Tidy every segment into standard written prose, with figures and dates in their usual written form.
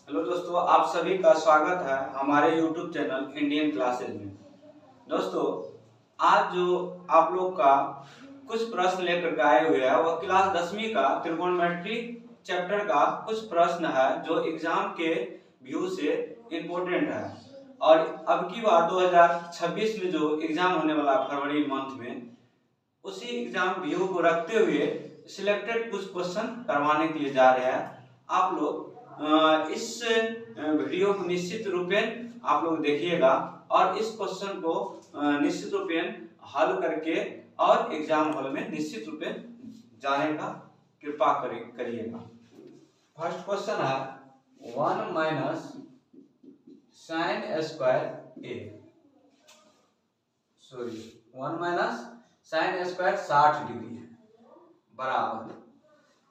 Hello दोस्तों, आप सभी का स्वागत है हमारे YouTube चैनल इंडियन क्लासेज में। दोस्तों, आज जो आप लोग का कुछ प्रश्न लेकर के आए हुए हैं वह क्लास 10वीं का त्रिकोणमिति चैप्टर का कुछ प्रश्न है जो एग्जाम के व्यू से इम्पोर्टेंट है। और अब की बार 2026 में जो एग्जाम होने वाला फरवरी मंथ में, उसी एग्जाम व्यू को रखते हुए सिलेक्टेड कुछ क्वेश्चन करवाने के लिए जा रहे हैं। आप लोग इस वीडियो को निश्चित रूपेण आप लोग देखिएगा और इस क्वेश्चन को निश्चित रूपेण हल करके और एग्जाम हॉल में निश्चित रूपेण जाने का कृपा करिएगा। फर्स्ट क्वेश्चन है 1 minus sine square A, sorry 1 minus sine square 60 degree है बराबर।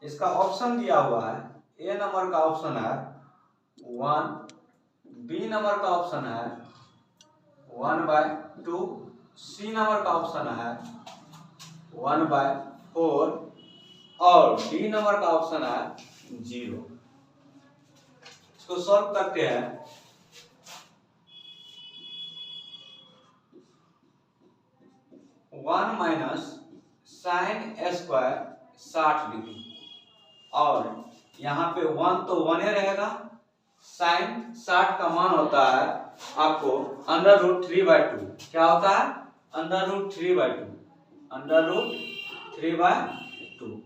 इसका ऑप्शन दिया हुआ है, ए नंबर का ऑप्शन है 1, बी नंबर का ऑप्शन है 1/2, सी नंबर का ऑप्शन है 1/4 और डी नंबर का ऑप्शन है 0। इसको सॉल्व करते हैं। One minus sine square 60 degree और यहाँ पे 1 तो 1 ही रहेगा। साइन 60 का मान होता है आपको √3/2। क्या होता है? √3/2, √3/2।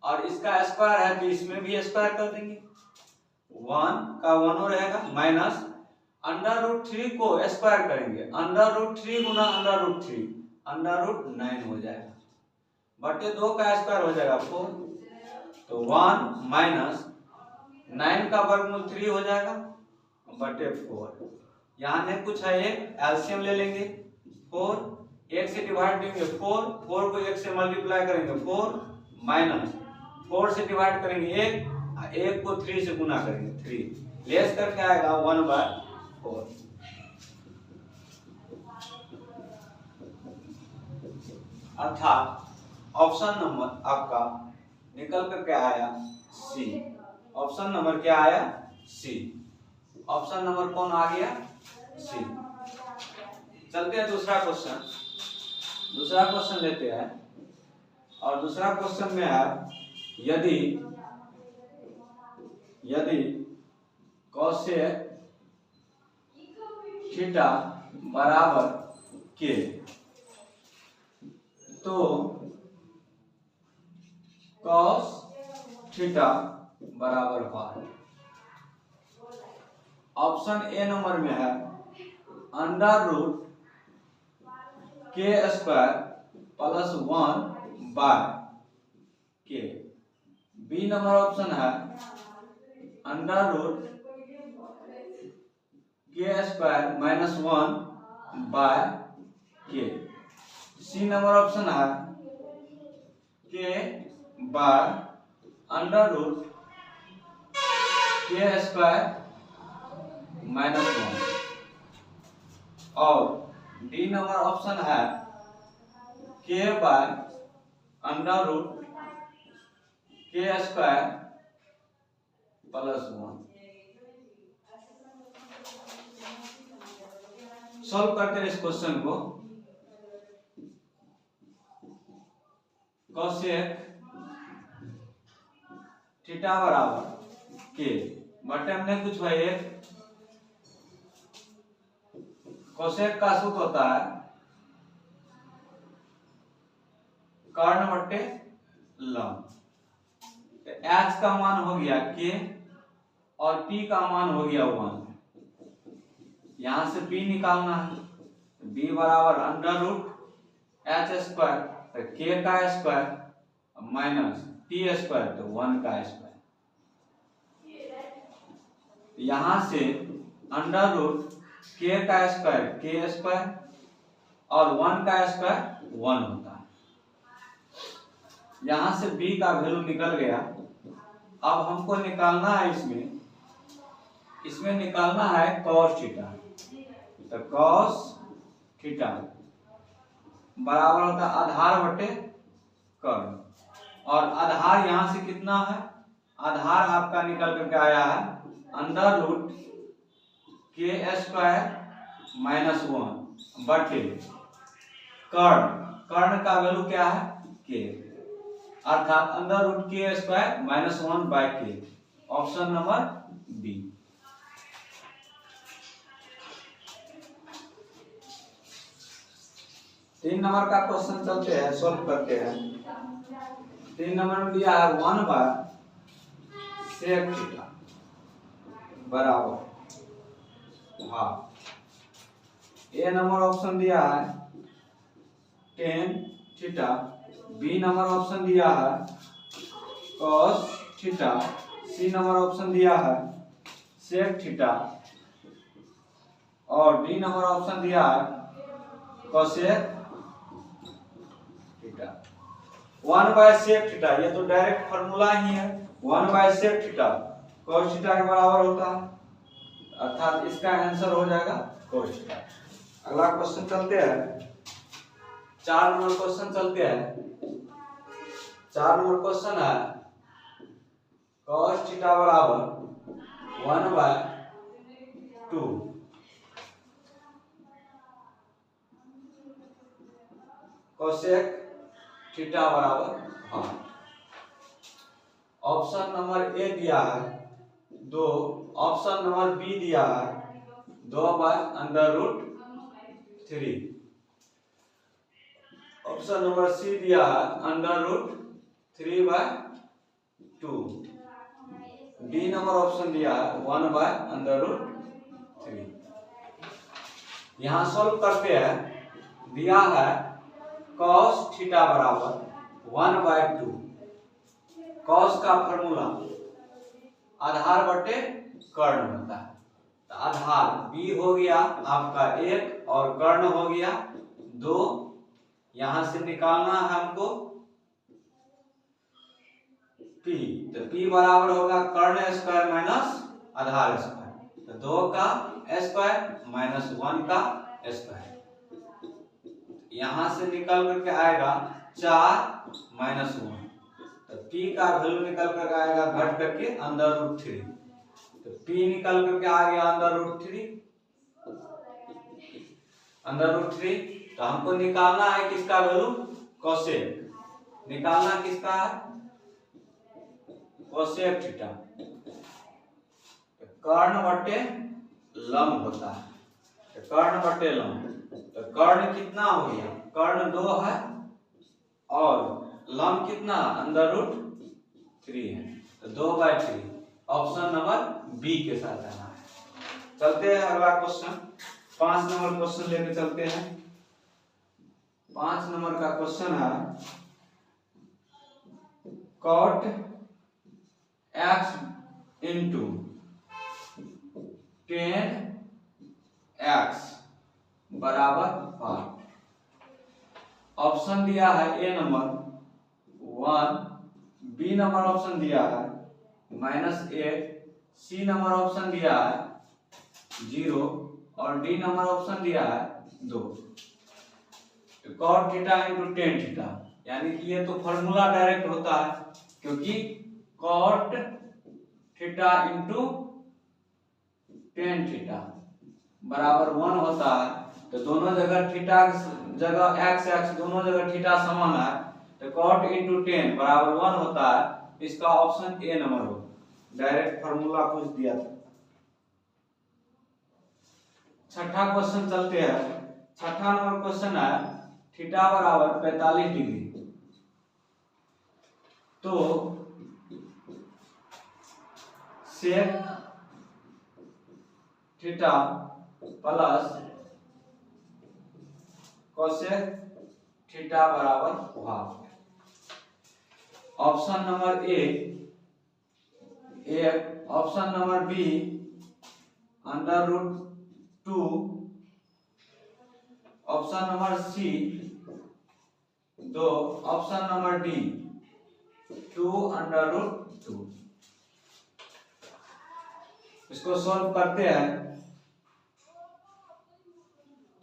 और इसका स्क्वायर है तो इसमें भी स्क्वायर कर देंगे। 1 का 1 हो रहेगा माइनस √3 को स्क्वायर करेंगे, √3 गुना √3 √9 हो जाएगा, बटे 2 का स्क्वायर हो जाएगा 4। तो 1 माइनस 9 का वर्गमूल 3 हो जाएगा बटे 4। यहाँ नहीं कुछ है, एक एलसीएम ले लेंगे। 4 1 से डिवाइड देंगे 4 को 1 से मल्टीप्लाई करेंगे 4 माइनस 4 से डिवाइड करेंगे 1 को 3 से गुना करेंगे 3 लेस करके आएगा 1/4। अर्थात ऑप्शन नंबर आपका निकल करके आया सी। ऑप्शन नंबर क्या आया? सी। ऑप्शन नंबर कौन आ गया? सी। चलते हैं दूसरा क्वेश्चन। दूसरा क्वेश्चन लेते हैं और दूसरा क्वेश्चन में है यदि कोसेक थीटा बराबर के तो कॉस थीटा बराबर पाई। ऑप्शन ए नंबर में है √k² plus 1/k। B number option है √k² माइनस 1/k। सी नंबर ऑप्शन है k/√k² माइनस 1 और डी नंबर ऑप्शन है k/√k² प्लस 1। सॉल्व करते हैं इस क्वेश्चन को। कोसेक थीटा बराबर के बटे हमने कुछ भाई एक कोसेक का सूत्र होता है कर्ण बटे लंब। एच का मान हो गया के और पी का मान हो गया 1। यहां से पी निकालना है, बी बराबर √h² तो के का स्क्वायर माइनस टी स्क्वायर तो 1 का स्क्वायर। यहां से √k का स्क्वायर k² और 1 का स्क्वायर 1 होता है। यहां से b का वैल्यू निकल गया। अब हमको निकालना है इसमें निकालना है cos थीटा। तो cos थीटा बराबर होता है आधार बटे कर्ण और आधार यहां से कितना है? आधार आपका निकल करके आया है अंडर रूट के स्क्वायर माइनस 1 बटे कर्ण का वैल्यू क्या है के, अर्थात अंडर रूट के स्क्वायर माइनस 1 बाय के। Option number B. तीन नंबर का क्वेश्चन चलते हैं, सॉल्व करते हैं। 3 नंबर में दिया है 1 बाय सेक थीटा बराबर हाफ। ए नंबर ऑप्शन दिया है tan theta, B number option दिया है cos theta, C number option दिया है सेक थीटा और डी नंबर ऑप्शन दिया है cosec theta. 1 by sec theta ये तो डायरेक्ट फार्मूला ही है। 1 by sec theta cos theta के बराबर होता है, अर्थात इसका आंसर हो जाएगा cos थीटा। अगला क्वेश्चन चलते हैं, 4 नंबर क्वेश्चन चलते हैं। 4 नंबर क्वेश्चन है cos थीटा बराबर 1 बाय 2 कोसेक थीटा बराबर हाफ। ऑप्शन नंबर ए दिया है 2, ऑप्शन नंबर बी दिया है 2 by under root 3, option number C दिया है under root 3 by 2, D number option दिया है 1 बाय अंडर रूट 3। यहाँ सॉल्व करते हैं। दिया है cos थीटा बराबर 1 बाय 2, cos का फॉर्मूला आधार बटे कर्ण होता है, तो आधार b हो गया आपका 1 और कर्ण हो गया 2। यहां से निकालना है हमको p, तो p बराबर होगा कर्ण स्क्वायर माइनस आधार स्क्वायर, तो 2 का स्क्वायर माइनस 1 का स्क्वायर। यहां से निकल करके आएगा 4 माइनस 1, तो p का वैल्यू निकल कर आएगा घट करके अंडर रूट 3, तो p निकल करके आ गया अंडर रूट 3, अंडर रूट 3। तो हमको निकालना है किसका वैल्यू कोसेक, निकालना किसका है कोसेक थीटा। कर्ण बटे लंब होता है, तो कर्ण बटे लंब, तो कर्ण कितना हो गया, कर्ण 2 है और लंब कितना अंडर रूट 3 है, तो 2 बाय 3। ऑप्शन नंबर बी के साथ आना है। चलते हैं अगला क्वेश्चन, 5 नंबर क्वेश्चन लेके चलते हैं। 5 नंबर का क्वेश्चन है cot x इंटू 10x बराबर 5। ऑप्शन दिया है ए नंबर 1, बी नंबर ऑप्शन दिया है -8, सी नंबर ऑप्शन दिया है 0 और डी नंबर ऑप्शन दिया है 2। cot theta into tan theta, यानी कि ये तो फॉर्मूला डायरेक्ट होता है, क्योंकि cot theta into tan theta बराबर 1 होता है, तो दोनों जगह थीटा जगह x दोनों जगह थीटा समान है, तो cot इंटू टेन बराबर 1 होता है। इसका ऑप्शन ए नंबर हो, डायरेक्ट फॉर्मूला कुछ दिया था। छठा क्वेश्चन चलते हैं। छठा नंबर क्वेश्चन है थीटा बराबर 45 डिग्री, तो sec theta plus cosec theta बराबर half. Option number A 1, option number B under root 2, option number C 2, option number D 2 under root 2। इसको सॉल्व करते हैं।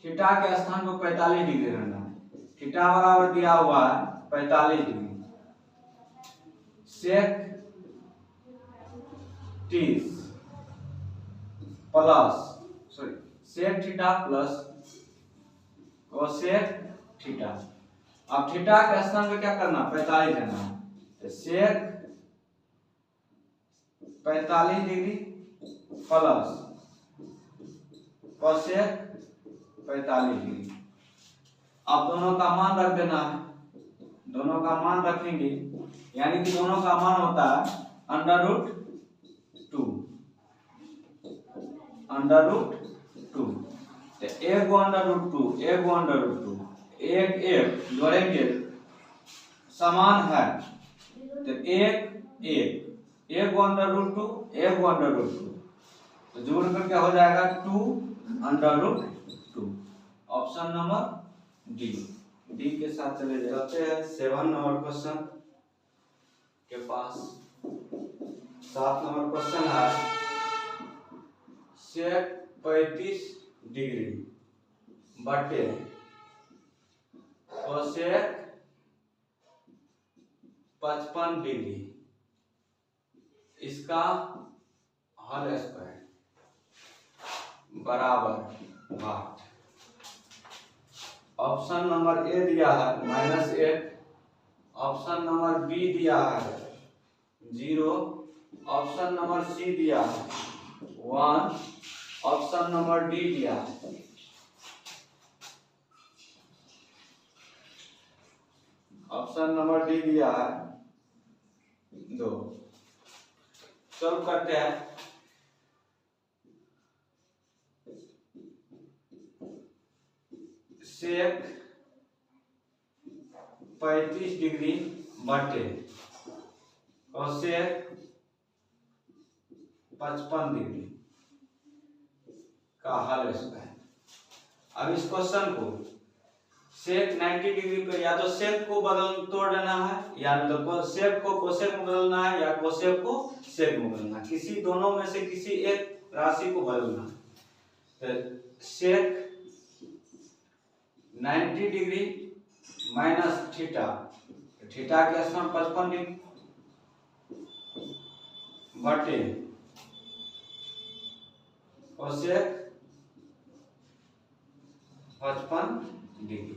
थीटा के स्थान को 45 डिग्री रहना है, थीटा बराबर दिया हुआ है 45 degree, sec 30 plus sec theta plus cosec theta. अब थीटा के स्थान पे क्या करना, 45 लेना है, तो sec 45 degree plus cosec 45 degree. अब दोनों का मान रख देना है, दोनों का मान रखेंगे, यानी कि दोनों का मान होता है √2 √2। तो एक गो √2 एक गो √2 एक एक जोड़ेंगे समान है, तो एक गो √2 एक गो √2, तो जोड़ करके हो जाएगा 2√2। ऑप्शन नंबर डी के साथ चले जाते हैं 7 नंबर क्वेश्चन के पास। 7 नंबर क्वेश्चन है सेक 35 डिग्री बटे कोसेक 55 डिग्री, इसका होल स्क्वायर बराबर 8। ऑप्शन नंबर ए दिया है -8, ऑप्शन नंबर बी दिया है 0, ऑप्शन नंबर सी दिया है 1, ऑप्शन नंबर डी दिया है। ऑप्शन नंबर डी दिया है 2। सॉल्व करते हैं। सेक 35 डिग्री बटे कोसेक 55 डिग्री का होल स्क्वायर। अब इस क्वेश्चन को सेक 90 डिग्री पे या तो सेक को तोड़ देना है, या तो सेक को कोसेक में बदलना है, या कोसेक को सेक में बदलना है, किसी दोनों में से किसी एक राशि को बदलना है। तो सेक 90 डिग्री माइनस थीटा, थीटा के स्थान 55 डिग्री बटे कोसेक 55 डिग्री।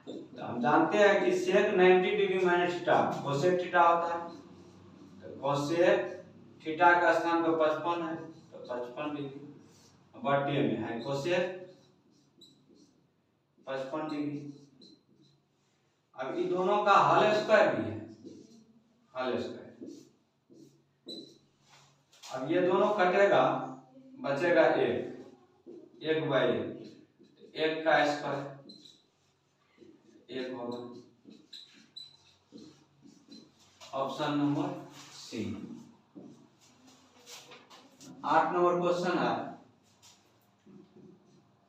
तो हम जानते हैं कि सेक 90 degree minus theta cosec theta होता है, तो कोसेक थीटा का स्थान पे 55 है, तो 55 डिग्री बटे में है कोसेक 55 डिग्री। अब इन दोनों का होल स्क्वायर भी है, होल स्क्वायर। अब ये दोनों कटेगा, बचेगा एक बाई एक का स्क्वायर एक होगा। Option number C. 8 number question है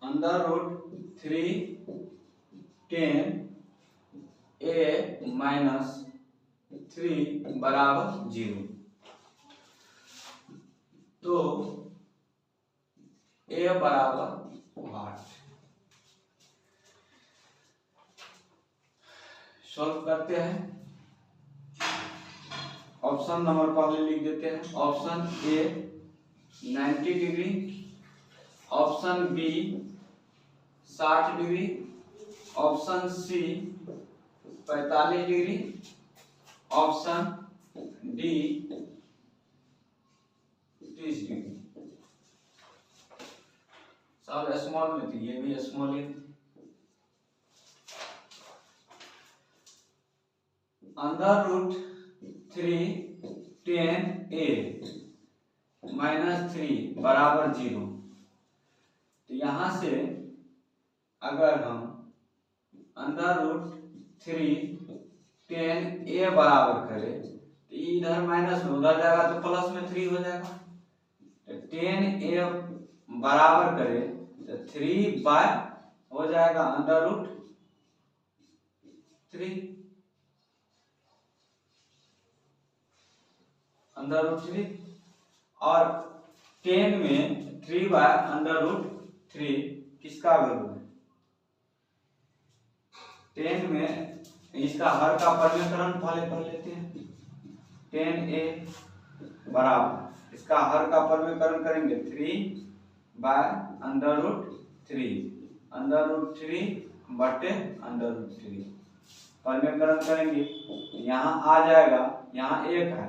√3 10 a - 3 बराबर 0। तो a बराबर 8। सॉल्व करते हैं। ऑप्शन नंबर पहले लिख देते हैं। Option A 90 degree, option B 60 degree, option C 45 degree, option D 30 degree. सब स्मॉल में थी, ये भी स्मॉल ही थी। √3 10 a - 3 बराबर 0। तो यहां से अगर हम √3 10 a बराबर करें तो इधर माइनस में उधर जाएगा तो प्लस में 3 हो जाएगा। तो 10 a बराबर करें तो 3 बाय हो जाएगा √3 और 10 में 3 बाय √3 किसका वैल्यू है? 10 में इसका हर का परिवर्तन पहले कर लेते हैं। 10a बराबर इसका हर का परमीकरण करेंगे 3/√3 √3/√3 परमीकरण करेंगे। यहाँ आ जाएगा, यहाँ 1 है,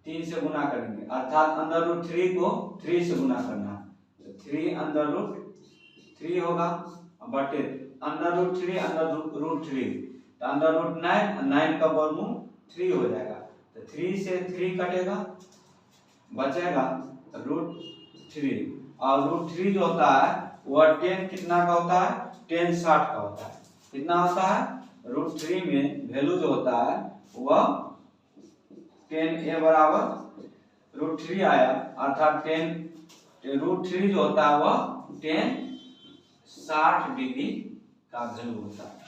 3 से गुना करेंगे अर्थात √3 को 3 से गुना करना है, तो 3 होगा बटे √3 तो √9 का वर्गमूल 3 हो जाएगा, तो 3 से 3 कटेगा, बचेगा √3 और √3 जो होता है वह 10 कितना का होता है, 10 60 का होता है। कितना होता है, √3 में वैल्यू जो होता है वह 10 बराबर √3 आया अर्थात 10 √3 जो होता है वह 10 60 डिग्री का वैल्यू होता है,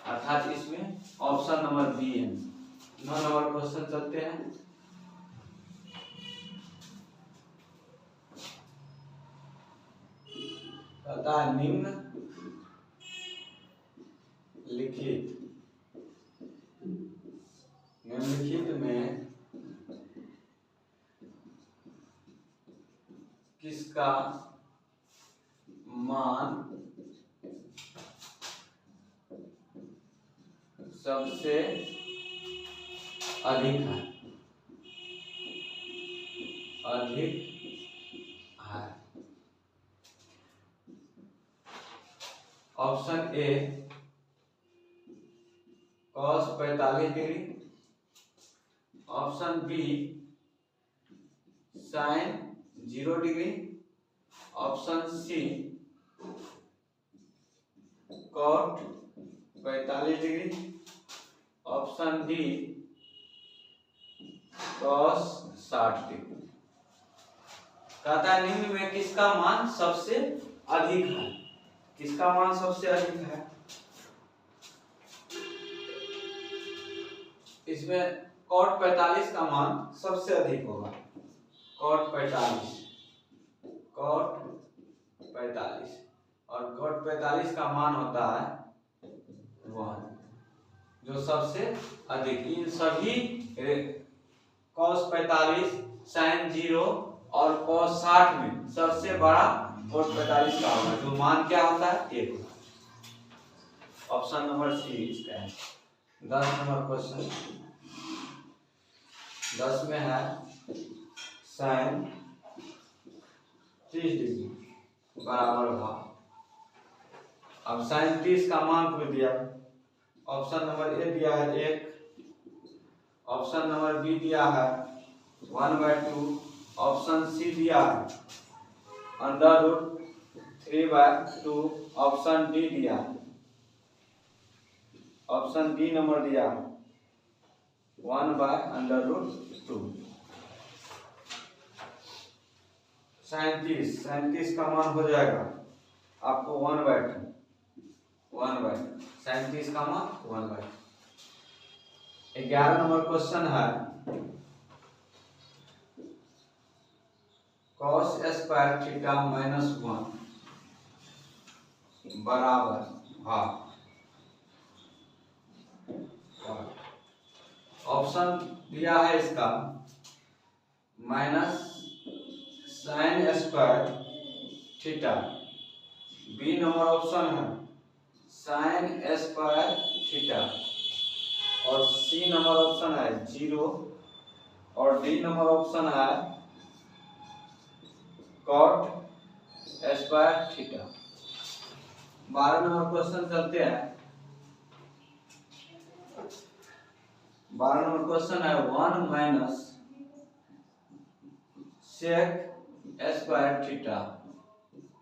अर्थात इसमें ऑप्शन नंबर बी है। 9 नंबर क्वेश्चन चलते हैं। कहता है निम्नलिखित में किसका मान सबसे अधिक है, option A cos 45 degree, option B sin 0 degree, option C cot 45 degree, option D cos 60 degree. कहता है निम्न में किसका मान सबसे अधिक है, किसका मान सबसे अधिक है। इसमें cot 45 का मान सबसे अधिक होगा, cot 45 और cot 45 का मान होता है 1, जो सबसे अधिक। इन सभी cos 45, sin 0 और cos 60 में सबसे बड़ा cot 45 का होगा, जो मान क्या होता है 1 होगा। ऑप्शन नंबर सी इसका है। 10 नंबर क्वेश्चन, 10 में है sin 30 डिग्री बराबर भाव। अब sin 30 का मान पूछ दिया, ऑप्शन नंबर ए दिया है 1, ऑप्शन नंबर बी दिया है 1/2, ऑप्शन सी दिया है √3/2, ऑप्शन डी दिया, ऑप्शन डी नंबर दिया 1/√2। 37 का मान हो जाएगा आपको 1/2, 37 का मान 1/2। 11 नंबर क्वेश्चन है cos स्क्वायर थीटा -1 बराबर हाफ। ऑप्शन दिया है इसका minus sin square theta, B number option है sin स्क्वायर थीटा, और सी नंबर ऑप्शन है 0, और डी नंबर ऑप्शन है cot square theta. 12 number question चलते हैं। 12 नंबर क्वेश्चन है 1 - sec square theta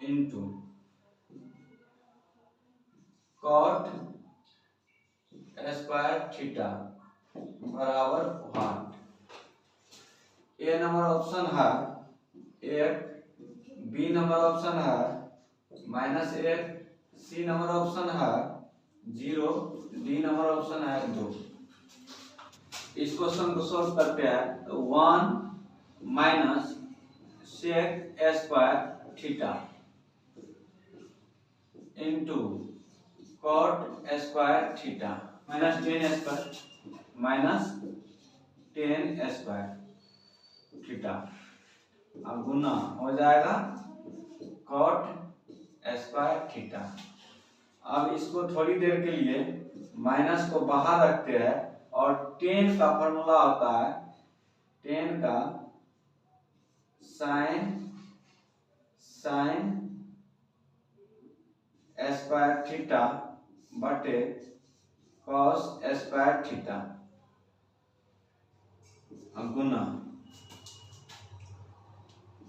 into cot square theta बराबर 1। ए नंबर ऑप्शन है 1, बी नंबर ऑप्शन है -1, सी नंबर ऑप्शन है 0, डी नंबर ऑप्शन है 2। इस क्वेश्चन को सॉल्व करते हैं। 1 - sec square theta into cot square theta -10 square theta अब गुना हो जाएगा cot स्क्वायर थीटा। अब इसको थोड़ी देर के लिए माइनस को बाहर रखते हैं और tan का फॉर्मूला होता है tan का साइन स्क्वायर थीटा बटे cos स्क्वायर थीटा गुना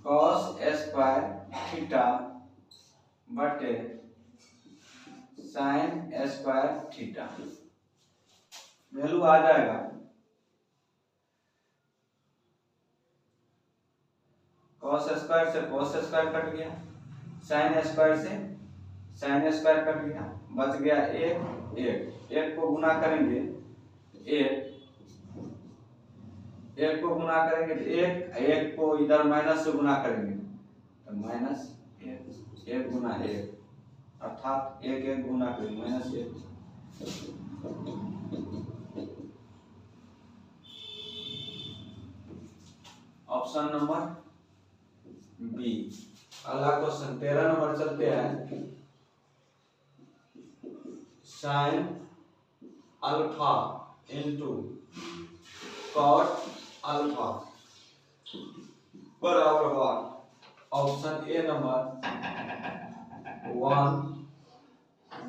cos स्क्वायर थीटा बटे साइन स्क्वायर थीटा। वैल्यू आ जाएगा cos स्क्वायर से cos स्क्वायर कट गया, साइन स्क्वायर से साइन स्क्वायर कट गया, बच गया एक को गुना करेंगे एक को गुना करेंगे तो एक को इधर माइनस से गुना करेंगे तो माइनस एक गुना एक अर्थात एक गुना करेंगे माइनस एक। Option number B. अगला क्वेश्चन 13 नंबर चलते हैं। Sine alpha into cot alpha बराबर हुआ option A number 1,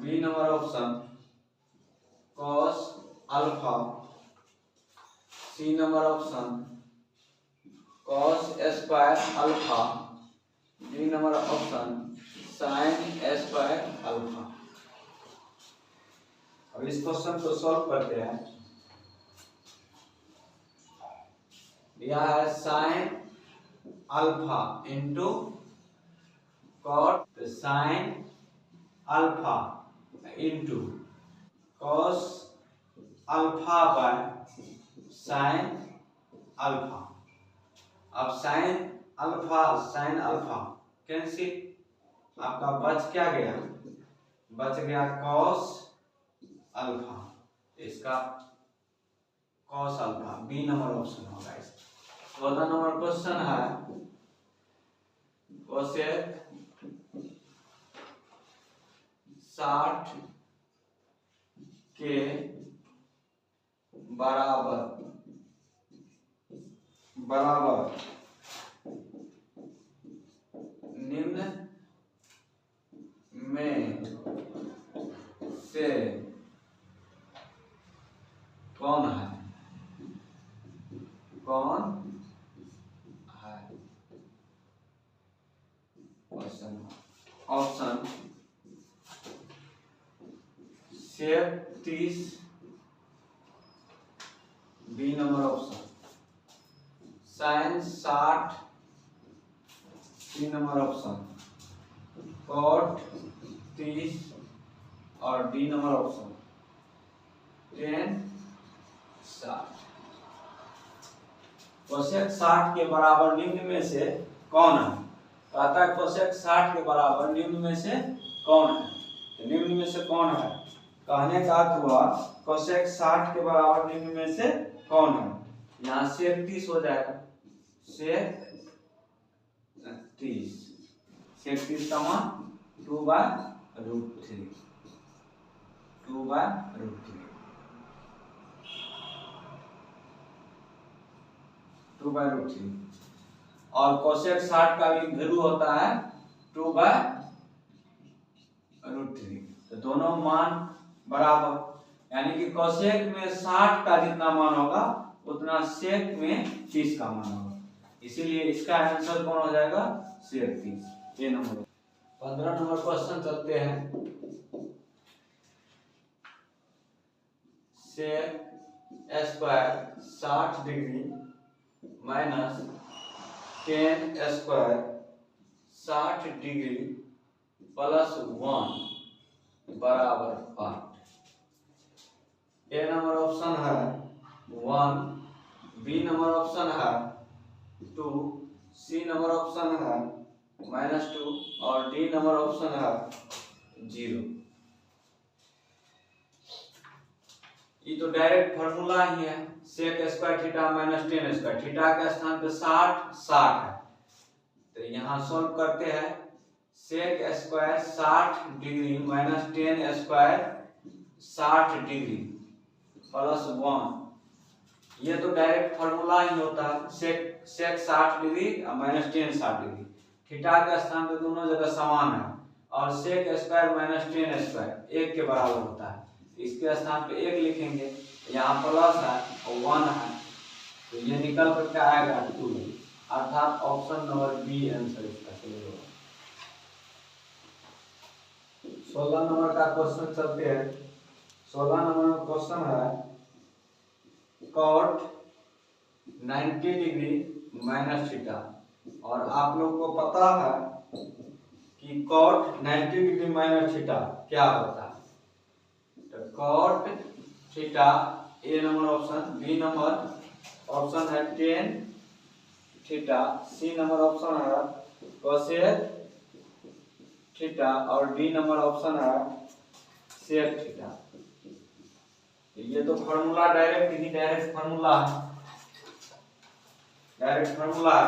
B number option cos alpha, C number option cos square alpha, D number option sine square alpha. अब इस question को solve करते हैं। यह है sine alpha into cot sine alpha into cos alpha by sine alpha. अब sine alpha cancel, आपका बच क्या गया, बच गया कॉस अल्फा, इसका cos alpha B number option होगा इसका। 14 नंबर क्वेश्चन है कोसेक 60 के बराबर निम्न में से कौन है ऑप्शन शेप 30, B number option sine 60, C number option cot 30 और D number option tan 60। Cosec 60 के बराबर निम्न में से कौन है, कहता है कोसेक 60 के बराबर निम्न में से कौन है। तो निम्न में से कौन है कहने का अर्थ हुआ कोसेक 60 के बराबर निम्न में से कौन है। यहाँ सेक 30 हो जाएगा, सेक 30 का मान 2/√3 2/√3 और कोसेक 60 का भी वैल्यू होता है 2/√3। तो दोनों मान बराबर, यानी कि कोसेक में 60 का जितना मान होगा उतना सेक में 30 का मान होगा, इसीलिए इसका आंसर कौन हो जाएगा, sec 30 A number. 15 number question चलते हैं। Sec square 60 degree minus tan square 60 degree plus 1 बराबर 5। ए नंबर ऑप्शन है 1, बी नंबर ऑप्शन है 2, सी नंबर ऑप्शन है -2 और डी नंबर ऑप्शन है 0। ये तो डायरेक्ट फॉर्मूला ही है, sec square theta minus tan square, theta के स्थान पे 60 है तो यहाँ सॉल्व करते हैं। Sec square 60 degree minus 10 square 60 degree plus 1। ये तो डायरेक्ट फॉर्मूला ही होता है। सेक 60 डिग्री और माइनस 10 60 डिग्री। थीटा के स्थान पे दोनों जगह समान है और सेक स्क्वायर माइनस 10 स्क्वायर 1 के बराबर होता है। इसके स्थान पे 1 लिखेंगे, यहाँ प्लस है और 1 है, तो ये निकल करके आएगा 2, अर्थात ऑप्शन नंबर बी आंसर इसका सही होगा। 16 नंबर का क्वेश्चन चलते हैं। 16 नंबर में क्वेश्चन है कॉट 90 डिग्री माइनस थीटा, और आप लोग को पता है कि कॉट 90 डिग्री माइनस थीटा क्या होता है। तो cot theta A number option, B number option है tan theta, C number option है कोसेक थीटा और डी नंबर ऑप्शन है सेक थीटा। ये तो फॉर्मूला डायरेक्ट फॉर्मूला है, डायरेक्ट फॉर्मूला है।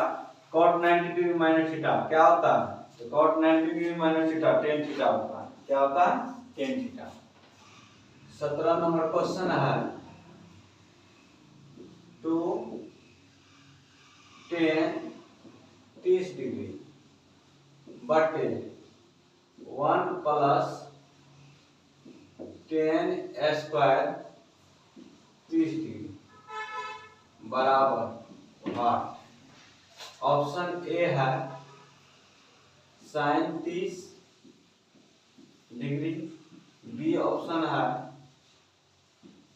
कॉट 90 डिग्री माइनस थीटा क्या होता है, तो cot 90 degree minus theta tan theta होता है। क्या होता है, टेन थीटा। 17 नंबर क्वेश्चन है 2 10 30 डिग्री बटे 1 प्लस 10 स्क्वायर 30 डिग्री बराबर 8। ऑप्शन ए है साइन 30 डिग्री, बी ऑप्शन है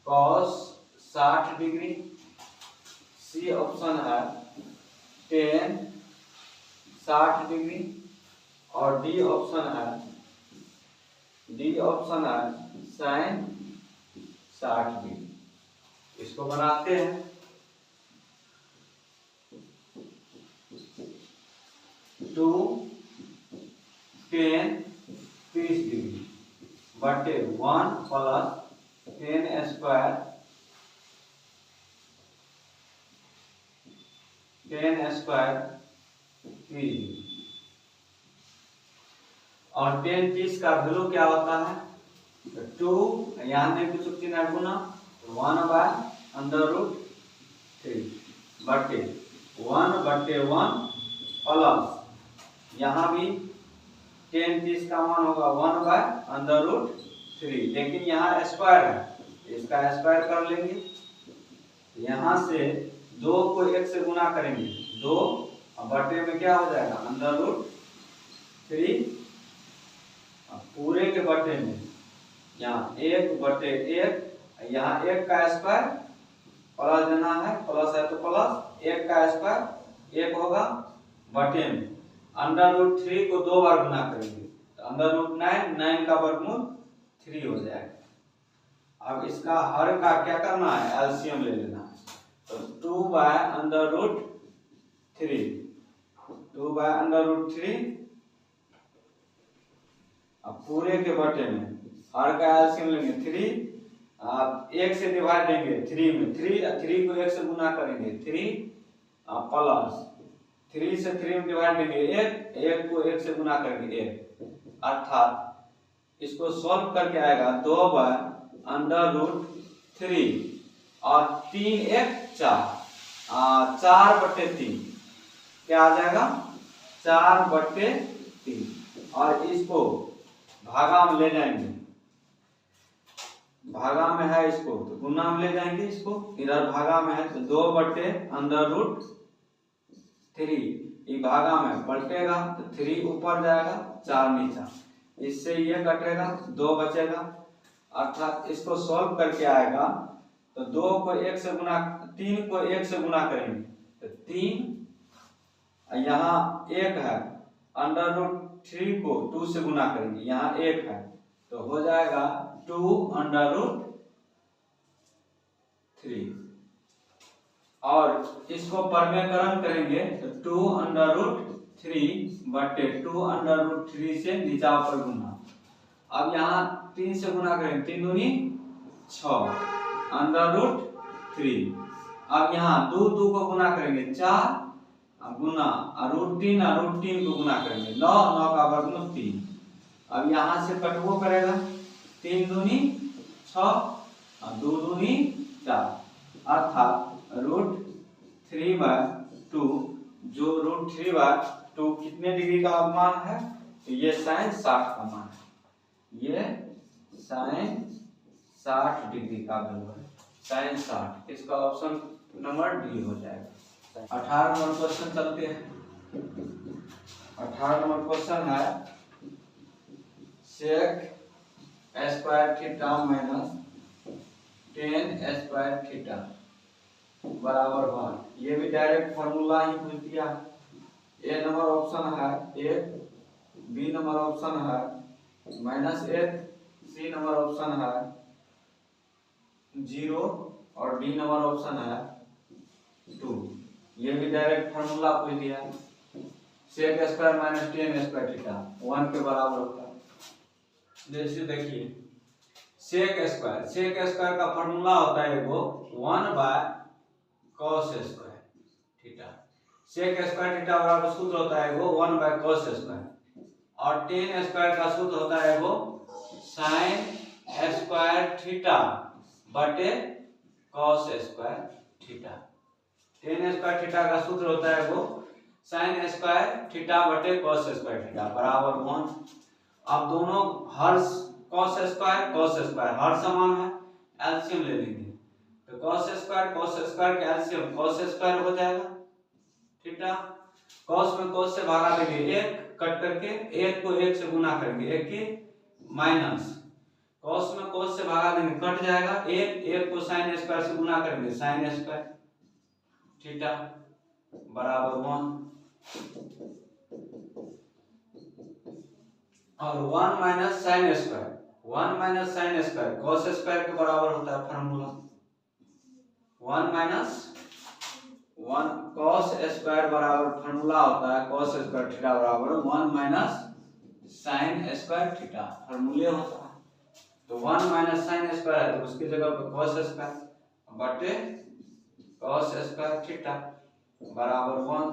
कॉस 60 डिग्री, सी ऑप्शन है टेन 60 डिग्री और डी ऑप्शन है साइन 60 डिग्री। इसको बनाते हैं। 2 10 30 डिग्री बटे 1 प्लस 10 स्क्वायर 30 और 10 30 का वैल्यू क्या होता है, तो 2 यहाँ में कुछ चिन्ह गुना 1/√3 बटे 1/1 प्लस यहाँ भी 10 30 का मान होगा 1/√3, लेकिन यहाँ स्क्वायर है, इसका स्क्वायर कर लेंगे। यहाँ से 2 को 1 से गुना करेंगे, 2 बटे में क्या हो जाएगा √3, पूरे के बटे में यहाँ 1/1, यहाँ 1 का स्क्वायर प्लस देना है, प्लस है तो प्लस 1 का स्क्वायर 1 होगा बटे में √3 को 2 बार गुना करेंगे तो √9 का वर्गमूल 3 हो जाएगा। अब इसका हर का क्या करना है, एलसीएम ले लेना है, तो 2/√3 अब पूरे के बटे में हर का एलसीएम लेंगे 3, आप 1 से डिवाइड देंगे 3 में, 3 को 1 से गुना करेंगे 3 प्लस 3 से 3 में डिवाइड देंगे 1 को 1 से गुना करेंगे 1, अर्थात इसको सॉल्व करके आएगा 2/√3 और 3 1 4 4/3 क्या आ जाएगा 4/3, और इसको भागा में ले जाएंगे, भागा में है इसको तो गुना में ले जाएंगे, इसको इधर भागा में है तो 2/√3, ये भागा में पलटेगा तो 3 ऊपर जाएगा 4 नीचा, इससे ये कटेगा 2 बचेगा, अर्थात इसको सॉल्व करके आएगा तो 2 को 1 से गुना 3 को 1 से गुना करेंगे तो 3, यहाँ 1 है √3 को 2 से गुना करेंगे, यहाँ 1 है तो हो जाएगा 2/3, और इसको परमेकरण करेंगे तो 2/3 बटे 2/3 से नीचा पर गुना। अब यहाँ 3 से गुना करेंगे 3 दूनी 6 √3, अब यहाँ 2 को गुना करेंगे 4 गुना √3 को गुना करेंगे 9 9 का वर्गमूल 3। अब यहाँ से कटवो करेगा 3 दूनी 6 और 2 दूनी 4 अर्थात √3/2 जो √3/2 कितने डिग्री का मान है तो ये sin 60 का मान है। ये sin 60 डिग्री का वैल्यू है sin 60। इसका ऑप्शन नंबर डी हो जाएगा। 18 नंबर क्वेश्चन चलते हैं। 18 नंबर क्वेश्चन है sec square theta minus tan square theta बराबर 1। ये भी डायरेक्ट फार्मूला ही पूछ दिया। ए नंबर ऑप्शन है 1, बी नंबर ऑप्शन है -1, सी नंबर ऑप्शन है 0 और डी नंबर ऑप्शन है 2। ये भी डायरेक्ट फार्मूला पूछ दिया। sec square minus tan square theta 1 के बराबर होता है। जैसे देखिए sec स्क्वायर का फार्मूला होता है वो 1/cos square theta. sec square theta बराबर सूत्र होता है वो 1/cos स्क्वायर और tan स्क्वायर का सूत्र होता है वो sin स्क्वायर थीटा बटे cos square theta. tan square theta का सूत्र होता है वो sin स्क्वायर थीटा बटे cos स्क्वायर थीटा बराबर 1। अब दोनों हर cos स्क्वायर हर समान है, एलसीएम ले लेंगे तो cos स्क्वायर के एलसीएम cos स्क्वायर हो जाएगा थीटा। cos में cos से भागा देंगे 1 कट करके 1 को 1 से गुना करेंगे 1 की माइनस cos में cos से भागा देंगे कट जाएगा 1 को sin स्क्वायर से गुना करेंगे sin स्क्वायर थीटा बराबर 1 और 1 minus sin square cos square के बराबर होता है फार्मूला 1 माइनस 1 cos स्क्वायर बराबर फार्मूला होता है cos स्क्वायर थीटा बराबर 1 माइनस sin स्क्वायर थीटा फार्मूले होता है। तो 1 माइनस sin स्क्वायर है तो उसकी जगह पे cos स्क्वायर बटे cos स्क्वायर थीटा बराबर 1।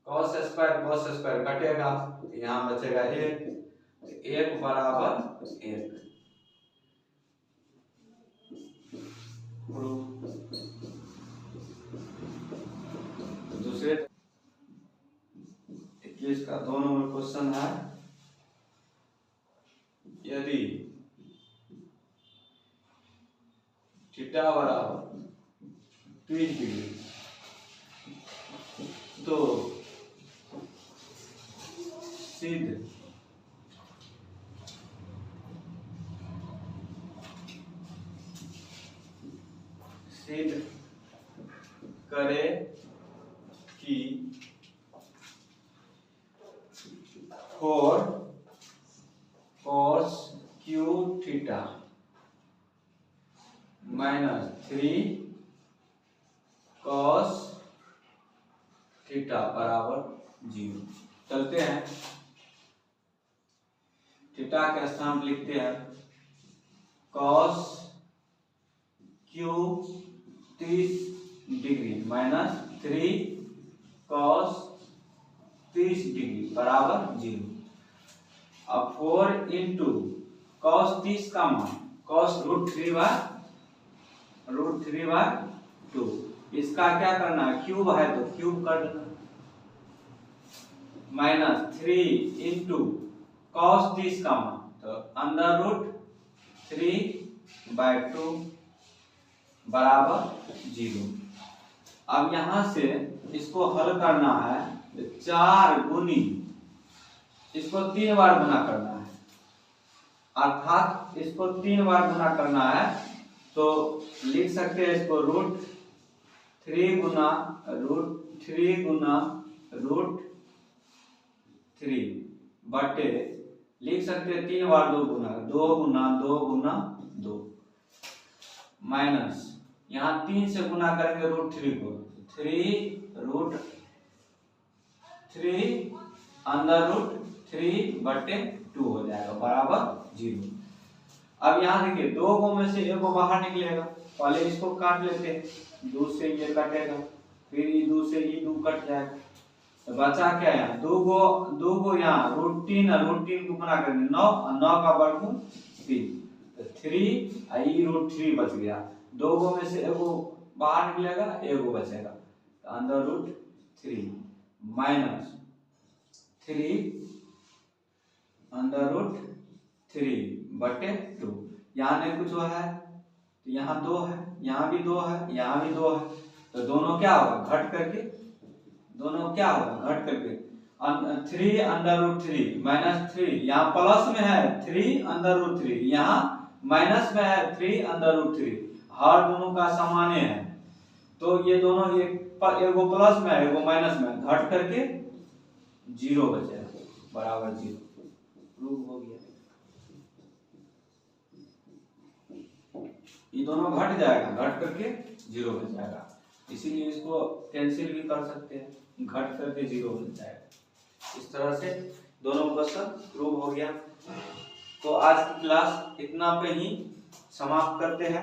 cos स्क्वायर घटेगा यहाँ बचेगा 1 बराबर 1। दूसरे 21 का 2 नंबर क्वेश्चन है यदि थीटा बराबर 30 डिग्री तो सिद्ध करे कि 4 cos q theta minus 3 cos theta बराबर 0। चलते हैं थीटा के स्थान पर लिखते हैं cos q 30 degree minus 3 cos 30 degree बराबर 0। अब 4 इंटू cos 30 का मान cos √3/2 इसका क्या करना है क्यूब है तो क्यूब कर देना माइनस 3 इंटू cos 30 का मान तो √3/2 बराबर 0। अब यहां से इसको हल करना है तो 4 गुनी इसको 3 बार गुना करना है अर्थात इसको 3 बार गुना करना है तो लिख सकते हैं इसको √3 गुना √3 बटे लिख सकते हैं 3 बार 2 गुना 2 माइनस यहाँ 3 से गुना करेंगे √3 को 3√3/2 हो जाएगा बराबर 0। अब यहाँ देखिए 2 को में से 1 को बाहर निकलेगा पहले इसको काट लेते हैं 2 से ये कटेगा फिर ये 2 से ये 2 कट जाएगा तो बचा क्या यहाँ, दो गो यहाँ √3 को गुना करेंगे 9 और 9 का वर्गमूल 3, तो 3 आई √3 बच गया। दो गो में से एगो बाहर निकलेगा, एगो बचेगा, तो √3 माइनस 3 √3 बटे 2। यहाँ नहीं कुछ हुआ है तो यहाँ 2 है, यहाँ भी 2 है, यहाँ भी 2 है, तो दोनों क्या होगा घट करके, दोनों क्या होगा घट करके 3 माइनस 3, यहाँ प्लस में है 3 यहाँ माइनस में है 3 हर दोनों का सामान्य है, तो ये दोनों एगो प्लस में है एगो माइनस में, घट करके 0 बचेगा बराबर 0। प्रूव हो गया, ये दोनों घट जाएगा, घट करके 0 बच जाएगा, इसीलिए इसको कैंसिल भी कर सकते हैं, घट करके 0 बच जाएगा। इस तरह से दोनों क्वेश्चन प्रूव हो गया। तो आज की क्लास इतना पे ही समाप्त करते हैं।